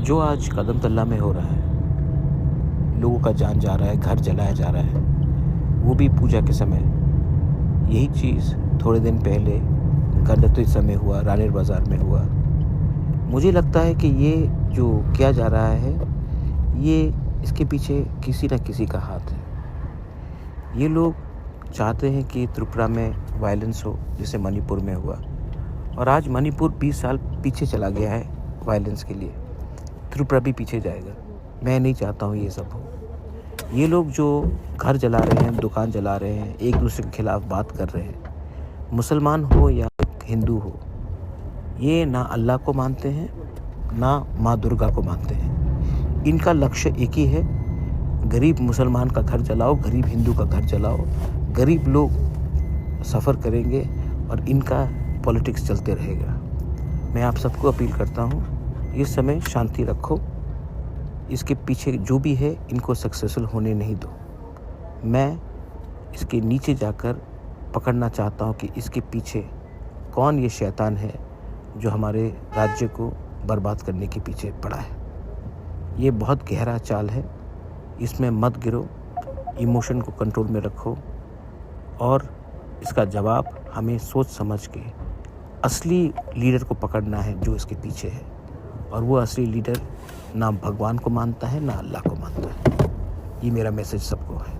जो आज कदम तल्ला में हो रहा है, लोगों का जान जा रहा है, घर जलाया जा रहा है, वो भी पूजा के समय। यही चीज़ थोड़े दिन पहले गणतंत्र समय हुआ, रानीर बाज़ार में हुआ। मुझे लगता है कि ये जो किया जा रहा है, ये इसके पीछे किसी न किसी का हाथ है। ये लोग चाहते हैं कि त्रिपुरा में वायलेंस हो, जैसे मणिपुर में हुआ, और आज मणिपुर 20 साल पीछे चला गया है वायलेंस के लिए। त्रिपुरा भी पीछे जाएगा। मैं नहीं चाहता हूँ ये सब हो। ये लोग जो घर जला रहे हैं, दुकान जला रहे हैं, एक दूसरे के खिलाफ बात कर रहे हैं, मुसलमान हो या हिंदू हो, ये ना अल्लाह को मानते हैं, ना माँ दुर्गा को मानते हैं। इनका लक्ष्य एक ही है, गरीब मुसलमान का घर जलाओ, गरीब हिंदू का घर जलाओ, गरीब लोग सफ़र करेंगे और इनका पॉलिटिक्स चलते रहेगा। मैं आप सबको अपील करता हूँ, इस समय शांति रखो। इसके पीछे जो भी है, इनको सक्सेसफुल होने नहीं दो। मैं इसके नीचे जाकर पकड़ना चाहता हूँ कि इसके पीछे कौन ये शैतान है जो हमारे राज्य को बर्बाद करने के पीछे पड़ा है। ये बहुत गहरा चाल है, इसमें मत गिरो, इमोशन को कंट्रोल में रखो और इसका जवाब हमें सोच समझ के असली लीडर को पकड़ना है जो इसके पीछे है। और वो असली लीडर ना भगवान को मानता है, ना अल्लाह को मानता है। ये मेरा मैसेज सबको है।